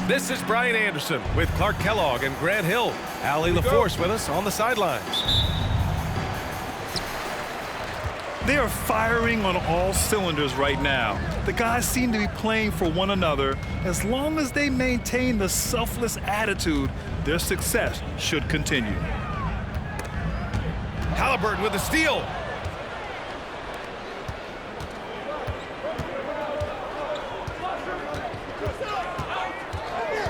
This is Brian Anderson with Clark Kellogg and Grant Hill. Allie LaForce with us on the sidelines. They are firing on all cylinders right now. The guys seem to be playing for one another. As long as they maintain the selfless attitude, their success should continue. Halliburton with a steal.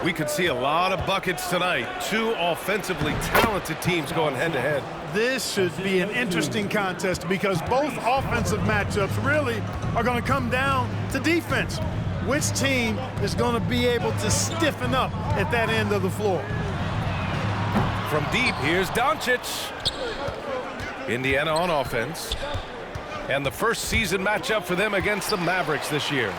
We could see a lot of buckets tonight. Two offensively talented teams going head-to-head. This should be an interesting contest because both offensive matchups really are going to come down to defense. Which team is going to be able to stiffen up at that end of the floor? From deep, here's Doncic. Indiana on offense. And the first season matchup for them against the Mavericks this year.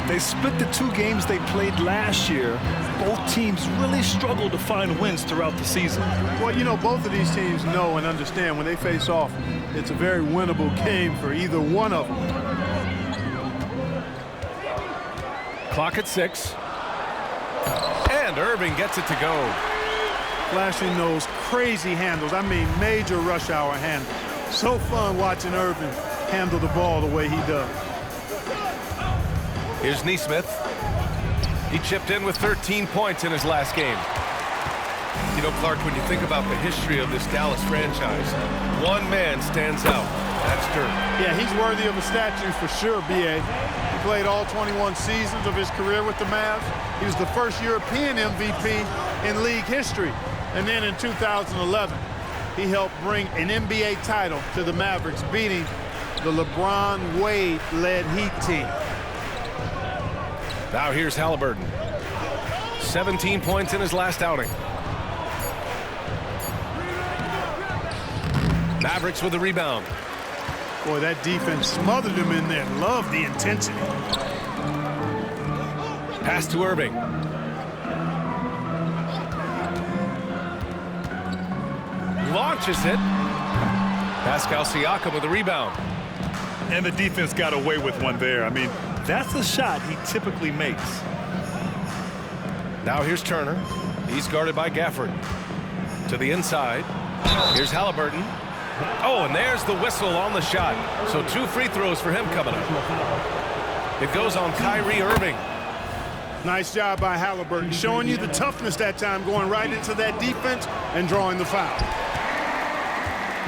They split the two games they played last year. Both teams really struggled to find wins throughout the season. Well, you know, both of these teams know and understand when they face off, it's a very winnable game for either one of them. Clock at 6. And Irving gets it to go. Flashing those crazy handles. I mean, major rush hour handles. So fun watching Irving handle the ball the way he does. Here's Nesmith. He chipped in with 13 points in his last game. You know, Clark, when you think about the history of this Dallas franchise, one man stands out. That's Dirk. Yeah, he's worthy of a statue for sure, B.A. He played all 21 seasons of his career with the Mavs. He was the first European MVP in league history. And then in 2011, he helped bring an NBA title to the Mavericks, beating the LeBron Wade-led Heat team. Now here's Halliburton. 17 points in his last outing. Mavericks with the rebound. Boy, that defense smothered him in there. Love the intensity. Pass to Irving. Launches it. Pascal Siakam with the rebound. And the defense got away with one there. I mean, that's a shot he typically makes. Now here's Turner. He's guarded by Gafford. To the inside. Here's Halliburton. Oh, and there's the whistle on the shot. So 2 free throws for him coming up. It goes on Kyrie Irving. Nice job by Halliburton, showing you the toughness that time, going right into that defense and drawing the foul.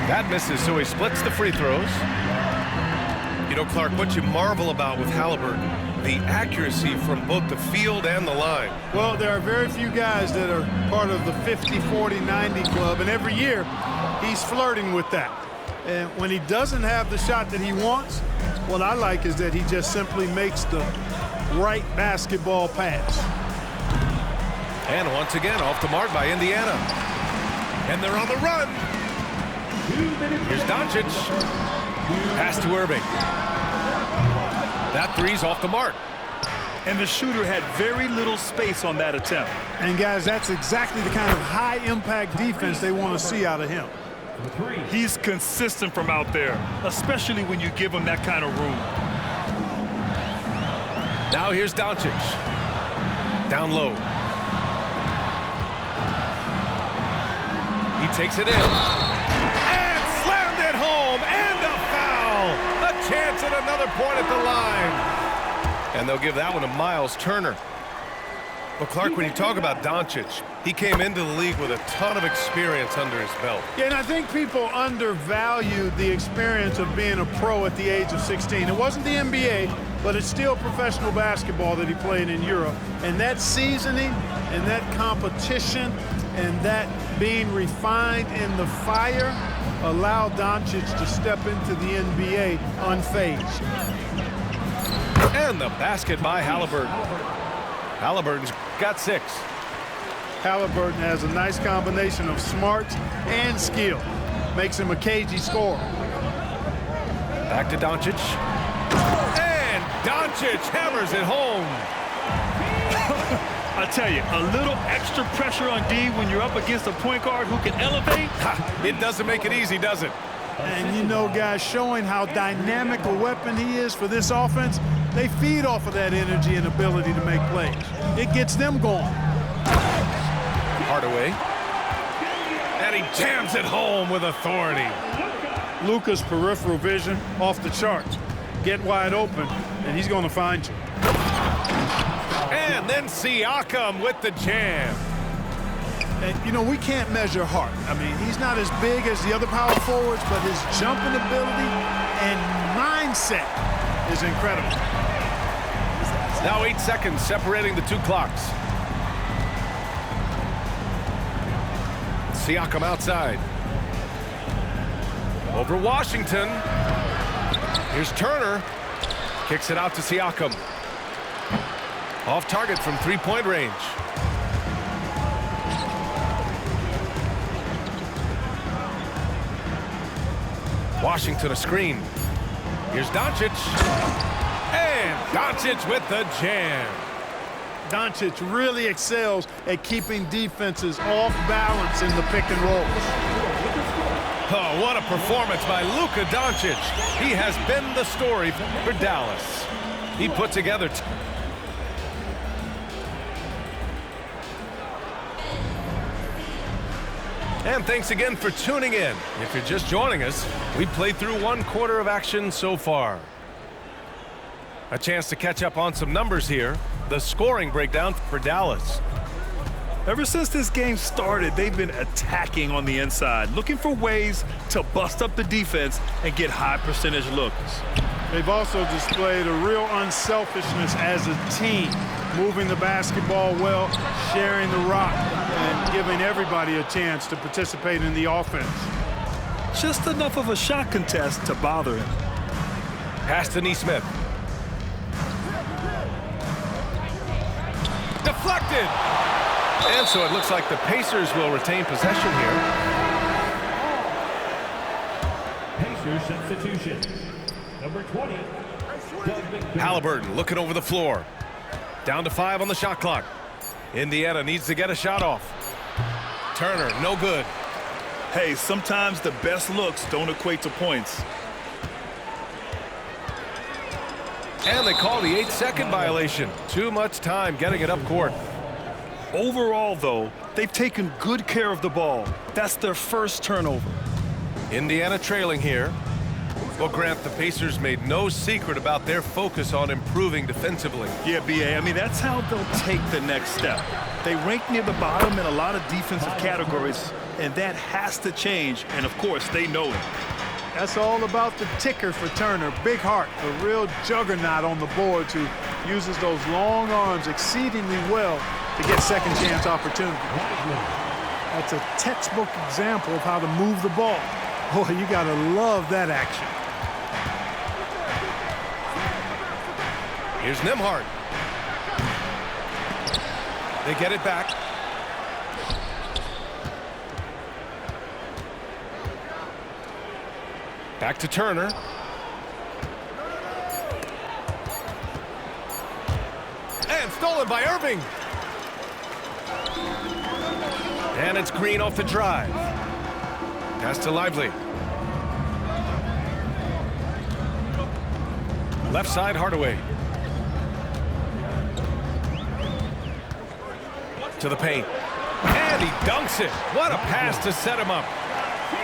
That misses, so he splits the free throws. You know, Clark, what you marvel about with Halliburton, the accuracy from both the field and the line. Well, there are very few guys that are part of the 50, 40, 90 club, and every year he's flirting with that. And when he doesn't have the shot that he wants, what I like is that he just simply makes the right basketball pass. And once again, off the mark by Indiana. And they're on the run. Here's Doncic. Pass to Irving. That three's off the mark. And the shooter had very little space on that attempt. And guys, that's exactly the kind of high-impact defense they want to see out of him. He's consistent from out there, especially when you give him that kind of room. Now here's Doncic. Down low. He takes it in. And slammed it home. And a foul. A chance at another point at the line. And they'll give that one to Miles Turner. But Clark, when you talk about Doncic, he came into the league with a ton of experience under his belt. Yeah, and I think people undervalued the experience of being a pro at the age of 16. It wasn't the NBA, but it's still professional basketball that he played in Europe. And that seasoning and that competition and that being refined in the fire allowed Doncic to step into the NBA unfazed. And the basket by Halliburton. Halliburton's got 6. Halliburton has a nice combination of smarts and skill. Makes him a cagey scorer. Back to Doncic. And Doncic hammers it home. I tell you, a little extra pressure on D when you're up against a point guard who can elevate. It doesn't make it easy, does it? And you know, guys, showing how dynamic a weapon he is for this offense, they feed off of that energy and ability to make plays. It gets them going. Hardaway. And he jams it home with authority. Luka's peripheral vision off the charts. Get wide open, and he's going to find you. And then Siakam with the jam. And, you know, we can't measure heart. I mean, he's not as big as the other power forwards, but his jumping ability and mindset is incredible. Now 8 seconds separating the two clocks. Siakam outside. Over Washington. Here's Turner. Kicks it out to Siakam. Off target from three-point range. Washington a screen. Here's Doncic. And Doncic with the jam. Doncic really excels at keeping defenses off balance in the pick and rolls. Oh, what a performance by Luka Doncic. He has been the story for Dallas. He put together... And thanks again for tuning in. If you're just joining us, we played through 1 quarter of action so far. A chance to catch up on some numbers here. The scoring breakdown for Dallas. Ever since this game started, they've been attacking on the inside, looking for ways to bust up the defense and get high percentage looks. They've also displayed a real unselfishness as a team, moving the basketball well, sharing the rock, and giving everybody a chance to participate in the offense. Just enough of a shot contest to bother him. Pass to Nesmith. Deflected! And so it looks like the Pacers will retain possession here. Pacers substitution. Number 20. Halliburton looking over the floor. Down to 5 on the shot clock. Indiana needs to get a shot off. Turner, no good. Hey, sometimes the best looks don't equate to points. And they call the 8-second violation. Too much time getting it up court. Overall, though, they've taken good care of the ball. That's their first turnover. Indiana trailing here. Well, Grant, the Pacers made no secret about their focus on improving defensively. Yeah, B.A., I mean, that's how they'll take the next step. They rank near the bottom in a lot of defensive categories, and that has to change, and of course, they know it. That's all about the ticker for Turner. Big heart, a real juggernaut on the boards who uses those long arms exceedingly well to get second chance opportunity. That's a textbook example of how to move the ball. Boy, you gotta love that action. Here's Nembhard. They get it back. Back to Turner. And stolen by Irving. And it's Green off the drive. Pass to Lively. Left side, Hardaway. To the paint. And he dunks it. What a pass to set him up.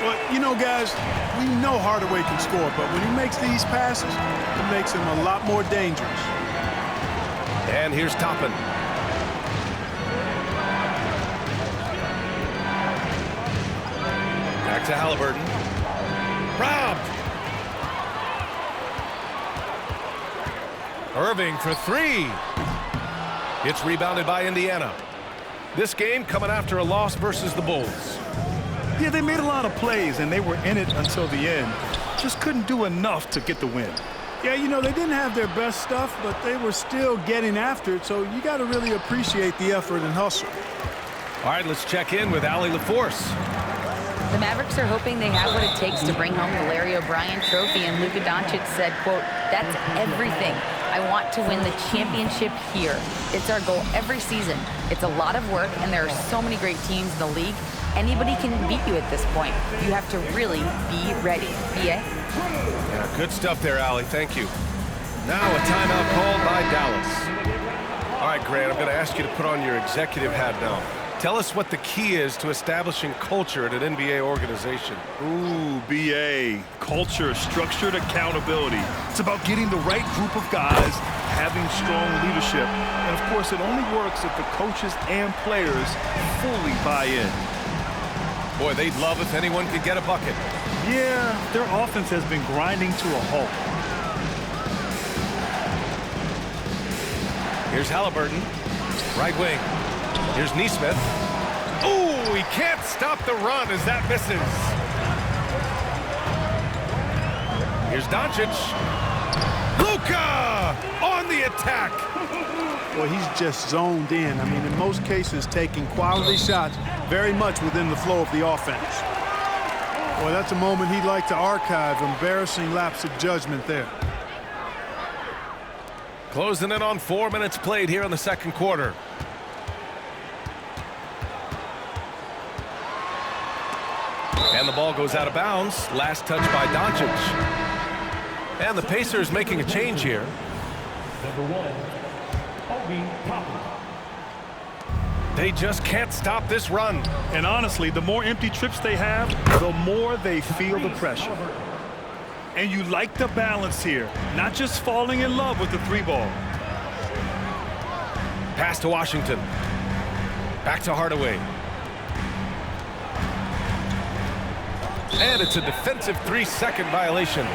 Well, you know, guys, we know Hardaway can score, but when he makes these passes, it makes him a lot more dangerous. And here's Toppin. Back to Halliburton. Robbed. Irving for 3. It's rebounded by Indiana. This game coming after a loss versus the Bulls. Yeah, they made a lot of plays, and they were in it until the end. Just couldn't do enough to get the win. Yeah, you know, they didn't have their best stuff, but they were still getting after it, so you got to really appreciate the effort and hustle. All right, let's check in with Allie LaForce. The Mavericks are hoping they have what it takes to bring home the Larry O'Brien trophy, and Luka Doncic said, quote, "That's everything. I want to win the championship here. It's our goal every season. It's a lot of work, and there are so many great teams in the league. Anybody can beat you at this point. You have to really be ready." B.A.? Yeah, good stuff there, Allie. Thank you. Now a timeout called by Dallas. All right, Grant, I'm going to ask you to put on your executive hat now. Tell us what the key is to establishing culture at an NBA organization. Ooh, BA. Culture, structured accountability. It's about getting the right group of guys, having strong leadership. And, of course, it only works if the coaches and players fully buy in. Boy, they'd love if anyone could get a bucket. Yeah, their offense has been grinding to a halt. Here's Halliburton, right wing. Here's Nesmith. Ooh, he can't stop the run as that misses. Here's Doncic. Luka on the attack. Well, he's just zoned in. I mean, in most cases, taking quality shots very much within the flow of the offense. Well, that's a moment he'd like to archive. Embarrassing lapse of judgment there. Closing in on 4 minutes played here in the second quarter. And the ball goes out of bounds. Last touch by Doncic. And the Pacers making a change here. Number 1, Obi Toppin. They just can't stop this run. And honestly, the more empty trips they have, the more they feel the pressure. And you like the balance here, not just falling in love with the three ball. Pass to Washington. Back to Hardaway. And it's a defensive 3-second violation.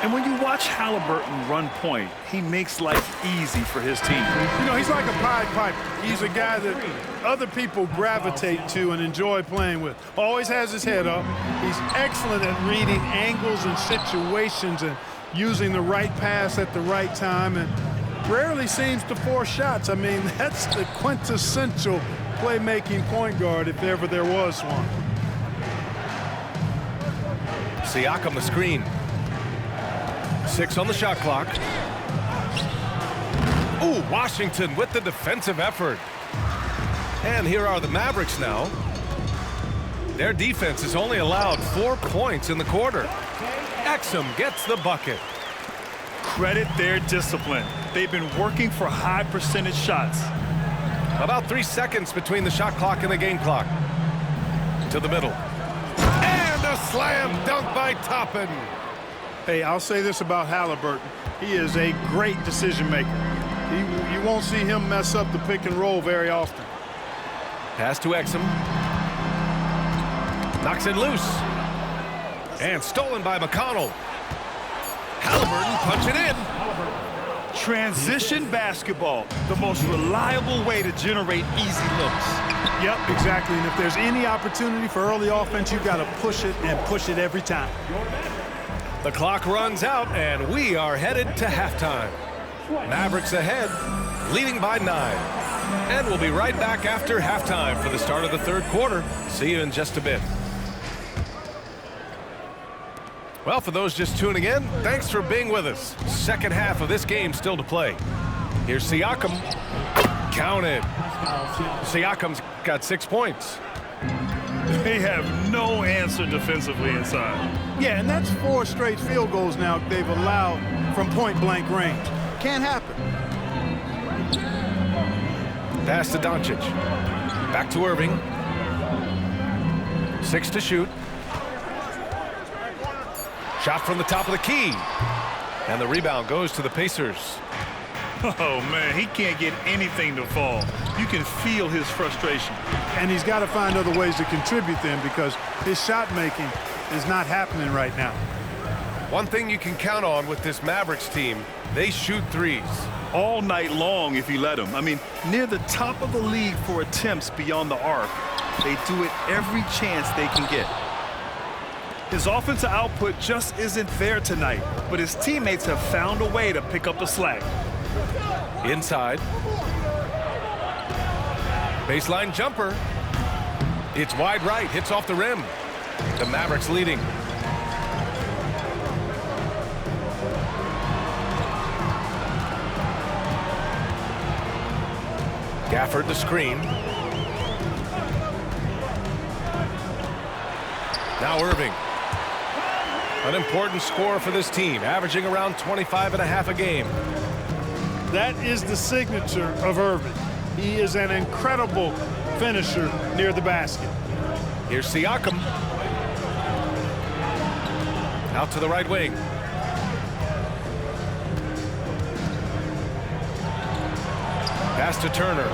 And when you watch Halliburton run point, he makes life easy for his team. You know, he's like a Pied Piper. He's a guy that other people gravitate to and enjoy playing with. Always has his head up. He's excellent at reading angles and situations and using the right pass at the right time, and rarely seems to force shots. I mean, that's the quintessential playmaking point guard if ever there was one. Siakam the screen. 6 on the shot clock. Ooh, Washington with the defensive effort. And here are the Mavericks now. Their defense has only allowed 4 points in the quarter. Exum gets the bucket. Credit their discipline. They've been working for high percentage shots. About 3 seconds between the shot clock and the game clock. To the middle. And a slam dunk by Toppin. Hey, I'll say this about Halliburton. He is a great decision maker. You won't see him mess up the pick and roll very often. Pass to Exum. Knocks it loose. And stolen by McConnell. Halliburton punching in. Transition basketball, the most reliable way to generate easy looks. Yep, exactly. And if there's any opportunity for early offense, you've got to push it and push it every time. The clock runs out, and we are headed to halftime. Mavericks ahead, leading by 9. And we'll be right back after halftime for the start of the third quarter. See you in just a bit. Well, for those just tuning in, thanks for being with us. Second half of this game still to play. Here's Siakam. Counted. Siakam's got 6 points. They have no answer defensively inside. Yeah, and that's 4 straight field goals now they've allowed from point-blank range. Can't happen. Pass to Doncic. Back to Irving. 6 to shoot. Shot from the top of the key. And the rebound goes to the Pacers. Oh, man, he can't get anything to fall. You can feel his frustration. And he's got to find other ways to contribute then, because his shot making is not happening right now. One thing you can count on with this Mavericks team, they shoot threes. All night long if you let them. I mean, near the top of the league for attempts beyond the arc. They do it every chance they can get. His offensive output just isn't there tonight, but his teammates have found a way to pick up the slack. Inside. Baseline jumper. It's wide right, hits off the rim. The Mavericks leading. Gafford the screen. Now Irving. An important score for this team, averaging around 25.5 a game. That is the signature of Irving. He is an incredible finisher near the basket. Here's Siakam. Out to the right wing. Pass to Turner.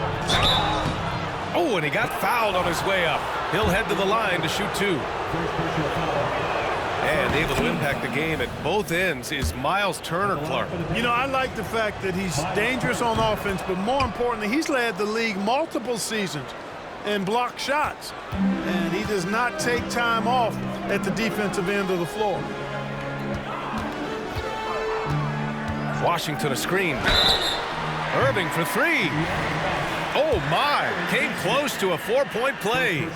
Oh, and he got fouled on his way up. He'll head to the line to shoot 2. And able to impact the game at both ends is Miles Turner, Clark. You know, I like the fact that he's dangerous on offense, but more importantly, he's led the league multiple seasons in block shots. And he does not take time off at the defensive end of the floor. Washington a screen. Irving for 3. Oh, my. Came close to a 4-point play.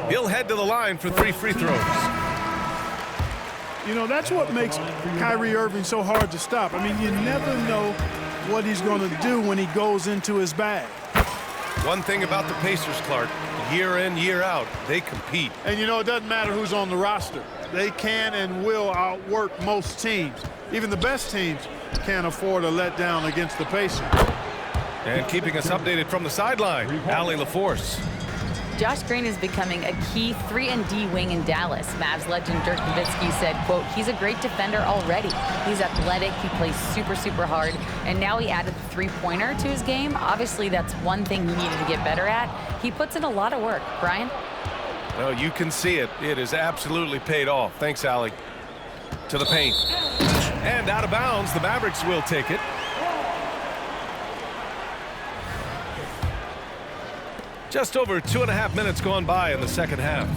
He'll head to the line for 3 free throws. You know, that's what makes Kyrie Irving so hard to stop. I mean, you never know what he's going to do when he goes into his bag. One thing about the Pacers, Clark, year in, year out, they compete. And, you know, it doesn't matter who's on the roster. They can and will outwork most teams. Even the best teams can't afford a letdown against the Pacers. And keeping us updated from the sideline, Allie LaForce. Josh Green is becoming a key 3-and-D wing in Dallas. Mavs legend Dirk Nowitzki said, quote, he's a great defender already. He's athletic, he plays super, super hard, and now he added the three-pointer to his game. Obviously, that's one thing he needed to get better at. He puts in a lot of work. Brian? Well, you can see it. It is absolutely paid off. Thanks, Allie. To the paint. And out of bounds, the Mavericks will take it. Just over 2.5 minutes gone by in the second half.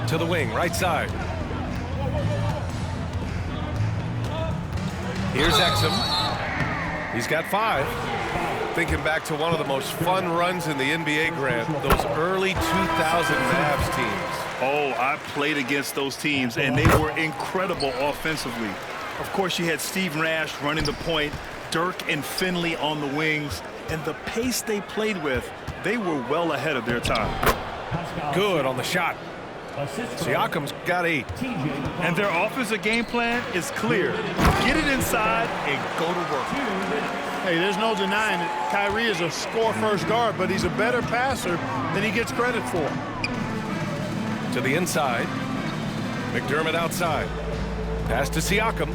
To the wing, right side. Here's Exum. He's got 5. Thinking back to one of the most fun runs in the NBA, Grant, those early 2000 Mavs teams. Oh, I played against those teams, and they were incredible offensively. Of course, you had Steve Nash running the point, Dirk and Finley on the wings, and the pace they played with, they were well ahead of their time. Good on the shot. Siakam's got 8. And their offensive game plan is clear. Get it inside and go to work. Hey, there's no denying it. Kyrie is a score-first guard, but he's a better passer than he gets credit for. To the inside. McDermott outside. Pass to Siakam.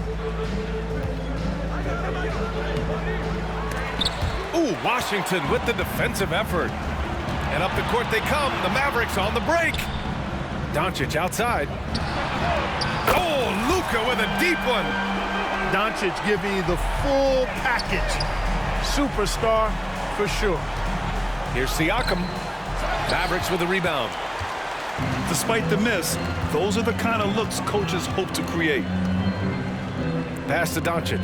Ooh, Washington with the defensive effort. And up the court they come. The Mavericks on the break. Doncic outside. Oh, Luka with a deep one. Doncic giving you the full package. Superstar for sure. Here's Siakam. Mavericks with the rebound. Despite the miss, those are the kind of looks coaches hope to create. Pass to Doncic.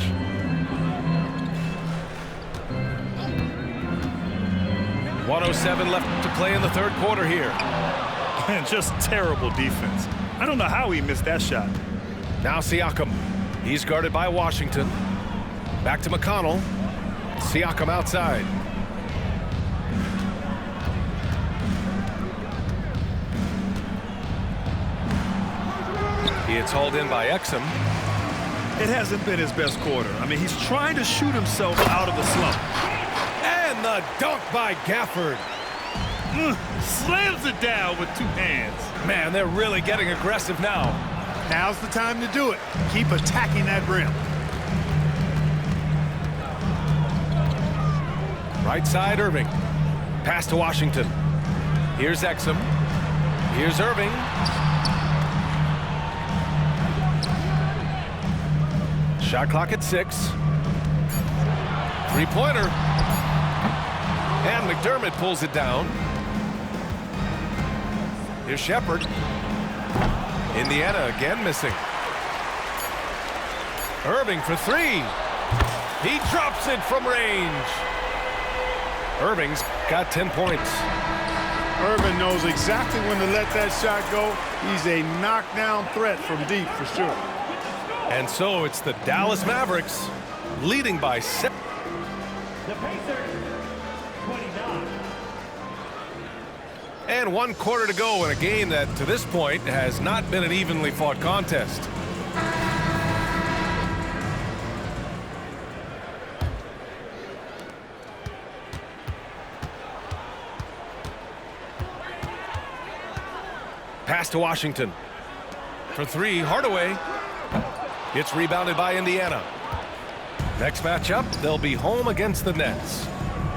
.107 left to play in the third quarter here. And just terrible defense. I don't know how he missed that shot. Now Siakam. He's guarded by Washington. Back to McConnell. Siakam outside. He gets hauled in by Exum. It hasn't been his best quarter. I mean, he's trying to shoot himself out of the slump. And the dunk by Gafford. Slams it down with 2 hands. Man, they're really getting aggressive now. Now's the time to do it. Keep attacking that rim. Right side, Irving. Pass to Washington. Here's Exum. Here's Irving. Shot clock at 6. Three-pointer. And McDermott pulls it down. Here's Shepard. Indiana again missing. Irving for 3. He drops it from range. Irving's got 10 points. Irving knows exactly when to let that shot go. He's a knockdown threat from deep for sure. And so it's the Dallas Mavericks leading by 7. The Pacers, 29. And 1 quarter to go in a game that, to this point, has not been an evenly fought contest. Pass to Washington. For three, Hardaway. It's rebounded by Indiana. Next matchup, they'll be home against the Nets.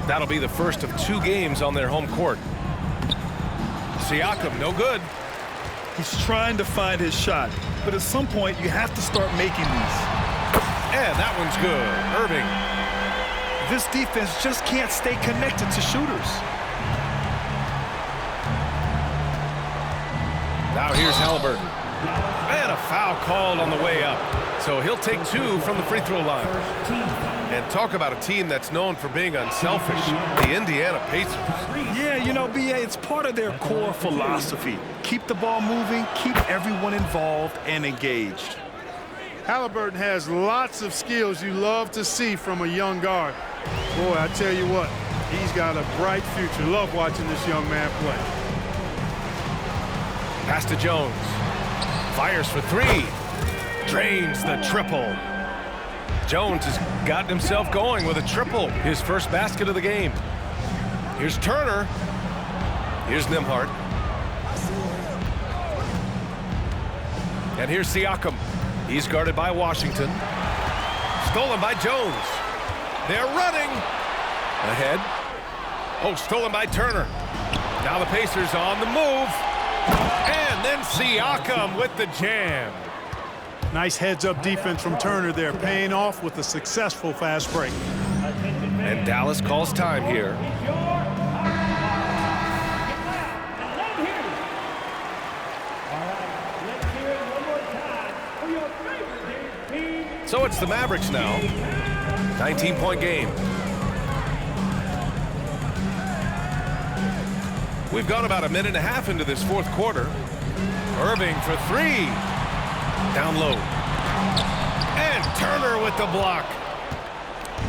That'll be the first of 2 games on their home court. Siakam, no good. He's trying to find his shot, but at some point you have to start making these. And that one's good. Irving. This defense just can't stay connected to shooters. Now here's Halliburton. And a foul called on the way up. So he'll take 2 from the free throw line. And talk about a team that's known for being unselfish, the Indiana Pacers. Yeah, you know, B.A., it's part of their core philosophy. Keep the ball moving, keep everyone involved and engaged. Halliburton has lots of skills you love to see from a young guard. Boy, I tell you what, he's got a bright future. Love watching this young man play. Pass to Jones. Fires for 3. Drains the triple. Jones has gotten himself going with a triple. His first basket of the game. Here's Turner. Here's Nembhard. And here's Siakam. He's guarded by Washington. Stolen by Jones. They're running. Ahead. Oh, stolen by Turner. Now the Pacers on the move. And then Siakam with the jam. Nice heads-up defense from Turner there, paying off with a successful fast break. And Dallas calls time here. So it's the Mavericks now. 19-point game. We've gone about a minute and a half into this fourth quarter. Irving for 3. Down low. And Turner with the block.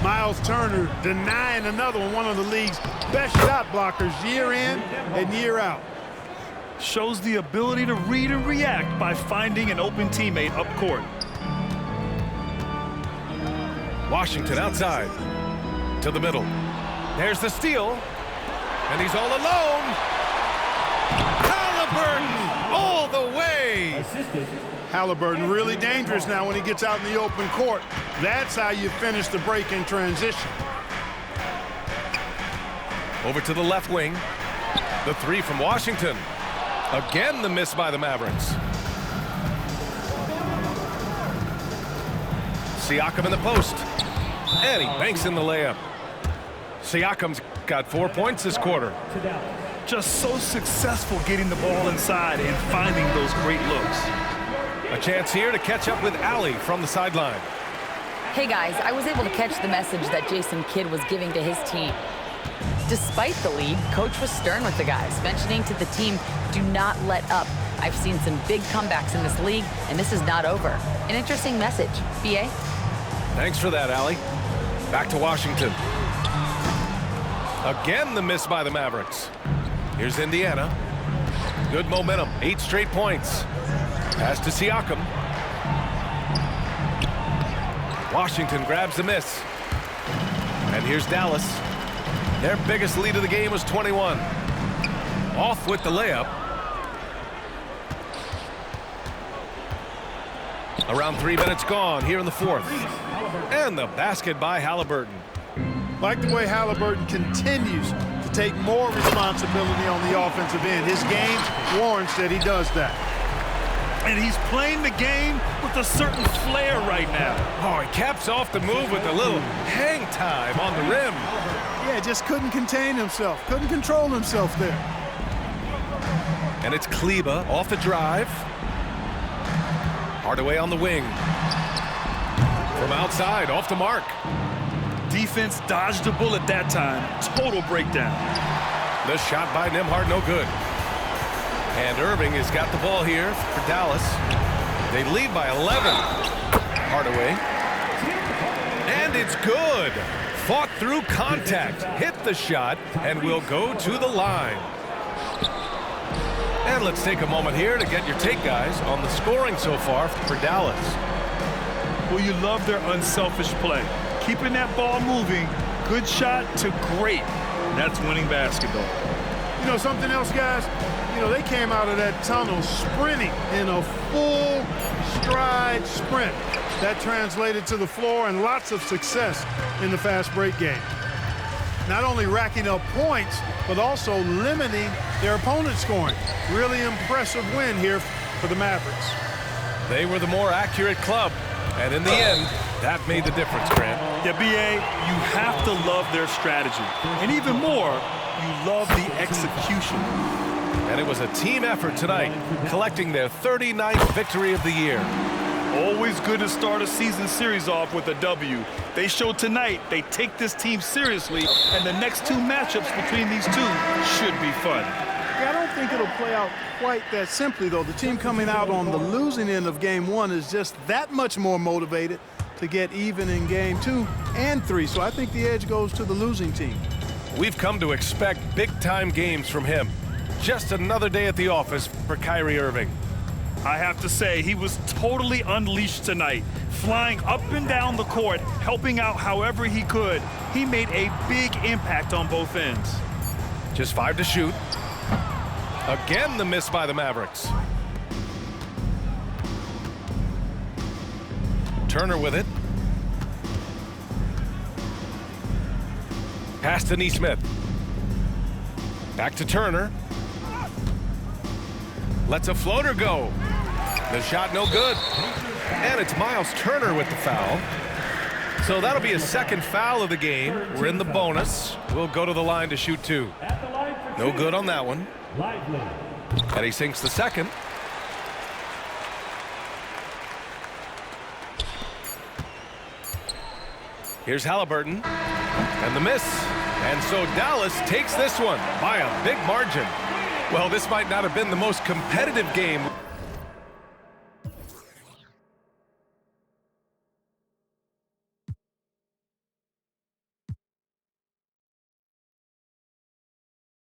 Miles Turner denying another one of the league's best shot blockers year in and year out. Shows the ability to read and react by finding an open teammate up court. Washington outside to the middle. There's the steal. And he's all alone. Halliburton all the way. Halliburton really dangerous now when he gets out in the open court. That's how you finish the break in transition. Over to the left wing. The 3 from Washington. Again, the miss by the Mavericks. Siakam in the post. And he banks in the layup. Siakam's got 4 points this quarter. Just so successful getting the ball inside and finding those great looks. A chance here to catch up with Allie from the sideline. Hey guys, I was able to catch the message that Jason Kidd was giving to his team. Despite the lead, coach was stern with the guys, mentioning to the team, do not let up. I've seen some big comebacks in this league, and this is not over. An interesting message. B.A.? Thanks for that, Allie. Back to Washington. Again, the miss by the Mavericks. Here's Indiana. Good momentum, 8 straight points. Pass to Siakam. Washington grabs the miss. And here's Dallas. Their biggest lead of the game was 21. Off with the layup. Around 3 minutes gone here in the fourth. And the basket by Halliburton. Like the way Halliburton continues to take more responsibility on the offensive end. His game warrants that he does that. And he's playing the game with a certain flair right now. Oh, he caps off the move with a little hang time on the rim. Yeah, just couldn't contain himself. Couldn't control himself there. And it's Kleba off the drive. Hardaway on the wing. From outside, off the mark. Defense dodged a bullet that time. Total breakdown. The shot by Nembhard, no good. And Irving has got the ball here for Dallas. They lead by 11. Hardaway. And it's good. Fought through contact, hit the shot, and will go to the line. And let's take a moment here to get your take, guys, on the scoring so far for Dallas. Well, you love their unselfish play. Keeping that ball moving, good shot to great. That's winning basketball. You know, something else, guys, you know, they came out of that tunnel sprinting in a full stride sprint. That translated to the floor and lots of success in the fast break game. Not only racking up points, but also limiting their opponent's scoring. Really impressive win here for the Mavericks. They were the more accurate club, and in the end, that made the difference, Grant. Yeah, B.A., you have to love their strategy. And even more, you love the execution. And it was a team effort tonight, collecting their 39th victory of the year. Always good to start a season series off with a W. They showed tonight they take this team seriously, and the next two matchups between these two should be fun. Yeah, I don't think it'll play out quite that simply, though. The team coming out on the losing end of game one is just that much more motivated to get even in game 2 and 3. So I think the edge goes to the losing team. We've come to expect big-time games from him. Just another day at the office for Kyrie Irving. I have to say, he was totally unleashed tonight, flying up and down the court, helping out however he could. He made a big impact on both ends. Just 5 to shoot. Again, the miss by the Mavericks. Turner with it. Pass to Nesmith. Back to Turner. Lets a floater go. The shot no good. And it's Miles Turner with the foul. So that'll be his second foul of the game. We're in the bonus. We'll go to the line to shoot 2. No good on that one. And he sinks the second. Here's Halliburton. And the miss. And so Dallas takes this one by a big margin. Well, this might not have been the most competitive game